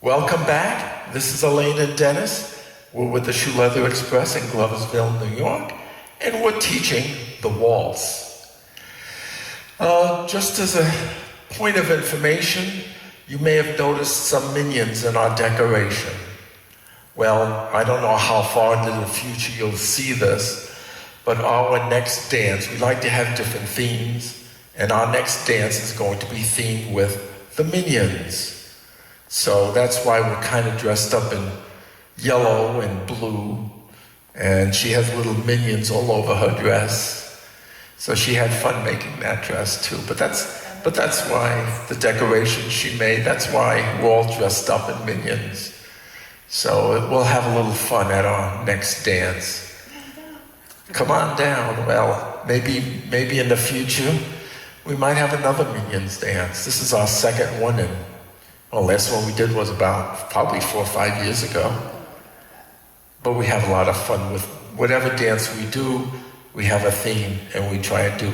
Welcome back. This is Elaine and Dennis. We're with the Shoe Leather Express in Gloversville, New York, and we're teaching the waltz. Just as a point of information, you may have noticed some minions in our decoration. Well, I don't know how far into the future you'll see this, but our next dance, we like to have different themes, and our next dance is going to be themed with the minions. So that's why we're kind of dressed up in yellow and blue, and she has little minions all over her dress. So she had fun making that dress too. But that's why the decoration she made, that's why we're all dressed up in minions. So we'll have a little fun at our next dance. Come on down. Well, maybe in the future we might have another Minions dance. This is our second one, and last one we did was about probably 4 or 5 years ago. But we have a lot of fun with whatever dance we do. We have a theme, and we try and do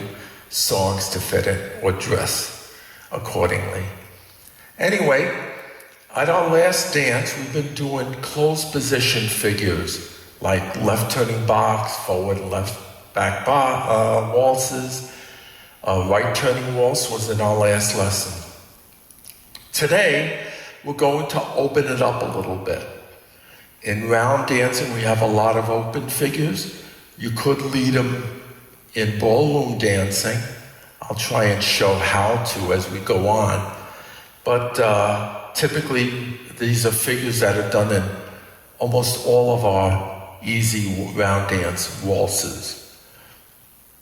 songs to fit it or dress accordingly. Anyway, at our last dance, we've been doing closed position figures like left turning box, forward and left back waltzes. Right turning waltz was in our last lesson. Today, we're going to open it up a little bit. In round dancing, we have a lot of open figures. You could lead them in ballroom dancing. I'll try and show how to as we go on. But typically, these are figures that are done in almost all of our easy round dance waltzes.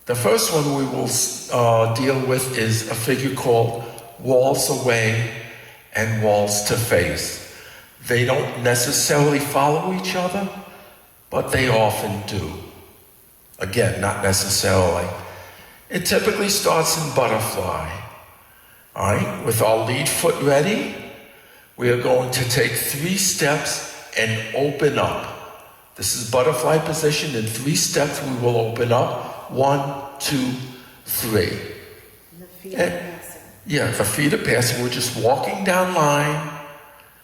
The first one we will deal with is a figure called Waltz Away and Waltz to Face. They don't necessarily follow each other, but they often do. Again, not necessarily. It typically starts in butterfly. All right, with our lead foot ready, we are going to take 3 steps and open up. This is butterfly position. In 3 steps, we will open up. 1, 2, 3. The feet are passing. Yeah, the feet are passing. We're just walking down line.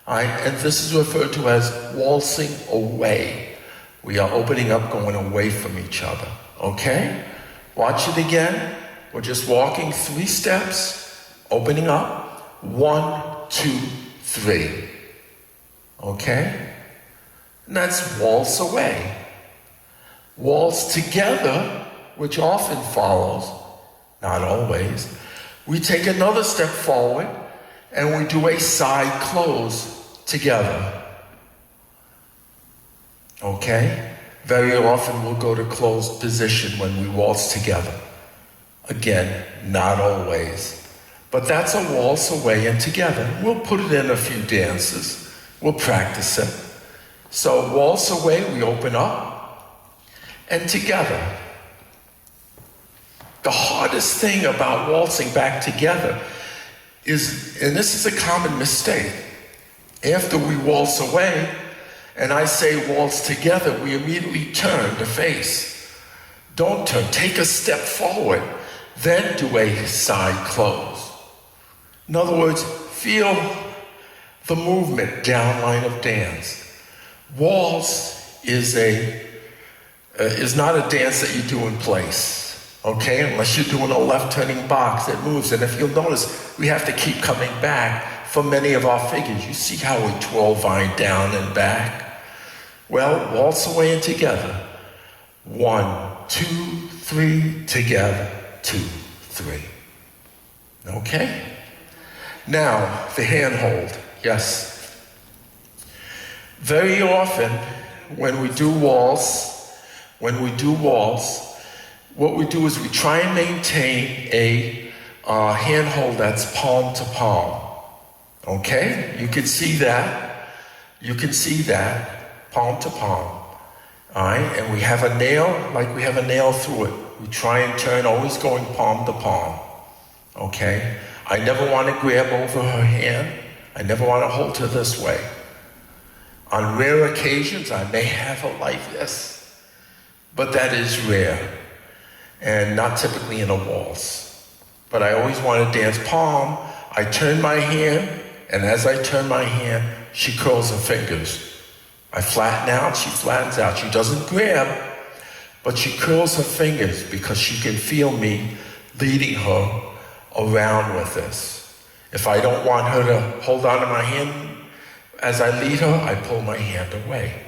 All right, and this is referred to as waltzing away. We are opening up, going away from each other. Okay? Watch it again. We're just walking 3 steps, opening up. 1, 2, 3. Okay? And that's waltz away. Waltz together, which often follows, not always. We take another step forward and we do a side close together. Okay? Very often we'll go to closed position when we waltz together. Again, not always. But that's a waltz away and together. We'll put it in a few dances. We'll practice it. So waltz away, we open up, and together. The hardest thing about waltzing back together is, and this is a common mistake, after we waltz away, and I say waltz together, we immediately turn to face. Don't turn, take a step forward, then do a side close. In other words, feel the movement down line of dance. Waltz is not a dance that you do in place. Okay, unless you're doing a left turning box that moves. And if you'll notice, we have to keep coming back for many of our figures. You see how we twirl vine down and back? Well, waltz away and together. 1, 2, 3, together. 2, 3. Okay? Now, the handhold. Yes. Very often, when we do waltz, what we do is we try and maintain a handhold that's palm to palm. Okay? You can see that. Palm to palm. All right? And we have a nail, like we have a nail through it. We try and turn, always going palm to palm. Okay? I never want to grab over her hand. I never want to hold her this way. On rare occasions, I may have her like this, but that is rare. And not typically in a waltz. But I always want to dance palm. I turn my hand And as I turn my hand, she curls her fingers. I flatten out, she flattens out. She doesn't grab, but she curls her fingers because she can feel me leading her around with this. If I don't want her to hold on to my hand as I lead her, I pull my hand away.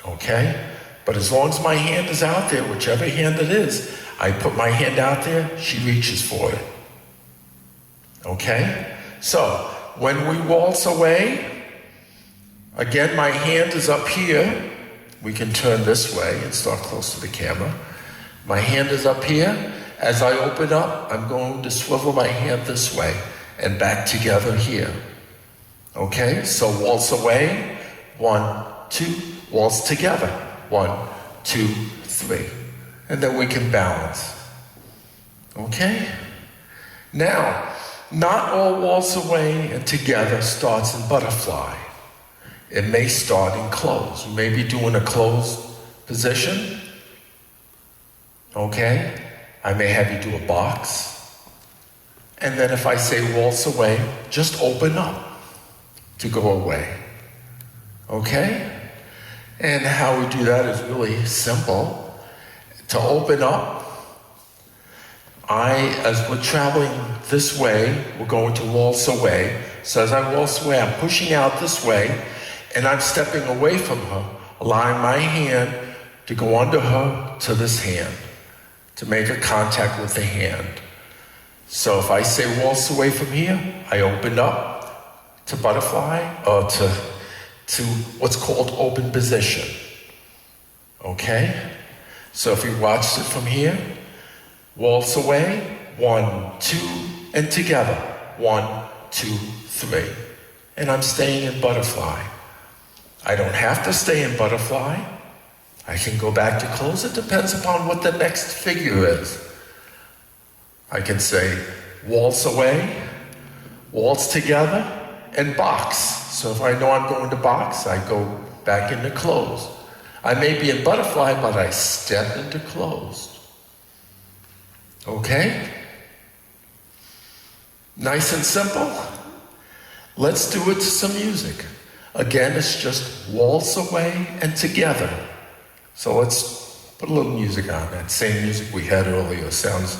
Okay? But as long as my hand is out there, whichever hand it is, I put my hand out there, she reaches for it. Okay? So, when we waltz away, again, my hand is up here. We can turn this way and start close to the camera. My hand is up here. As I open up, I'm going to swivel my hand this way and back together here. Okay? So waltz away. 1, 2. Waltz together. 1, 2, 3. And then we can balance. Okay? Now, not all waltz away and together starts in butterfly. It may start in closed. You may be doing a closed position. Okay? I may have you do a box. And then if I say waltz away, just open up to go away. Okay? And how we do that is really simple. To open up, as we're traveling this way, we're going to waltz away. So as I waltz away, I'm pushing out this way, and I'm stepping away from her, allowing my hand to go under her to this hand, to make a contact with the hand. So if I say waltz away from here, I open up to butterfly, or to what's called open position. Okay? So if you watched it from here, waltz away, 1, 2, and together, 1, 2, 3. And I'm staying in butterfly. I don't have to stay in butterfly. I can go back to close. It depends upon what the next figure is. I can say waltz away, waltz together, and box. So if I know I'm going to box, I go back into closed. I may be in butterfly, but I step into closed. Okay? Nice and simple. Let's do it to some music. Again, it's just waltz away and together. So let's put a little music on. That same music we had earlier sounds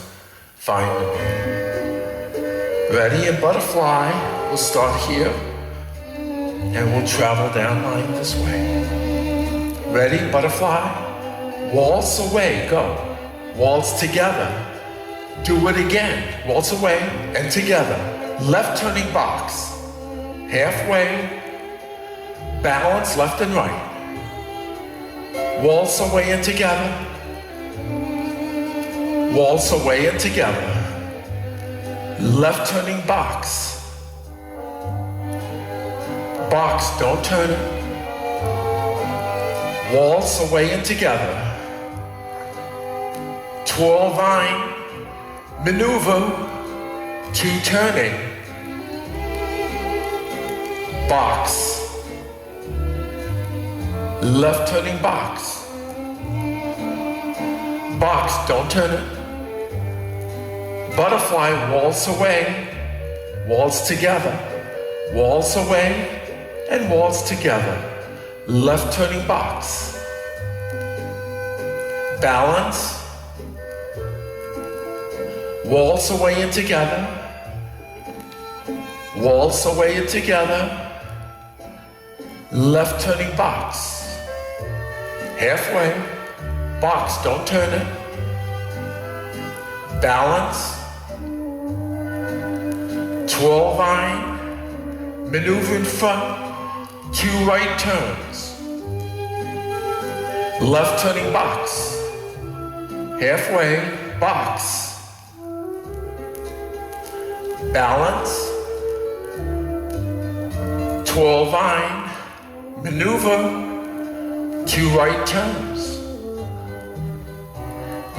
fine to me. Ready? In butterfly, we'll start here and we'll travel down line this way. Ready? Butterfly. Waltz away. Go. Waltz together. Do it again. Waltz away and together. Left turning box. Halfway. Balance left and right. Waltz away and together. Waltz away and together. Left turning box. Box, don't turn it. Waltz away and together. Twirl vine. Maneuver. 2 turning. Box. Left turning box. Box, don't turn it. Butterfly, waltz away. Waltz together. Waltz away and waltz together. Left turning box. Balance. Waltz away and together. Waltz away and together. Left turning box. Halfway. Box, don't turn it. Balance. Twirl vine. Maneuver in front. 2 right turns. Left turning box. Halfway. Box. Balance. Twirl vine. Maneuver. 2 right turns.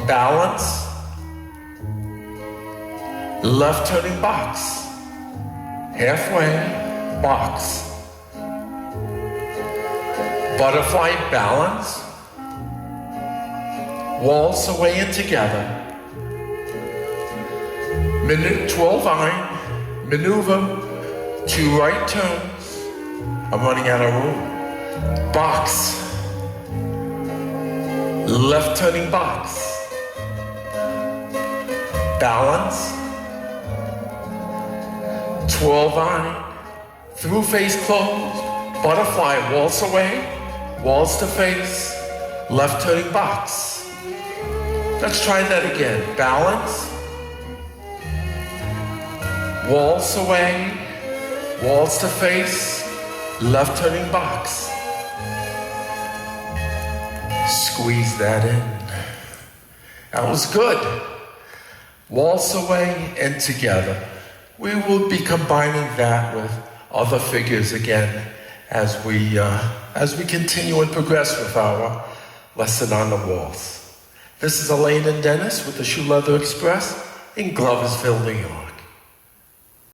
Balance. Left turning box. Halfway. Box. Butterfly, balance. Waltz away and together. Minute 12 vine. Maneuver. 2 right turns. I'm running out of room. Box. Left turning box. Balance. Twirl vine. Through face closed. Butterfly. Waltz away. Waltz to face. Left turning box. Let's try that again. Balance. Waltz away. Waltz to face. Left turning box. Squeeze that in. That was good. Waltz away and together. We will be combining that with other figures again as we continue and progress with our lesson on the waltz. This is Elaine and Dennis with the Shoe Leather Express in Gloversville, New York.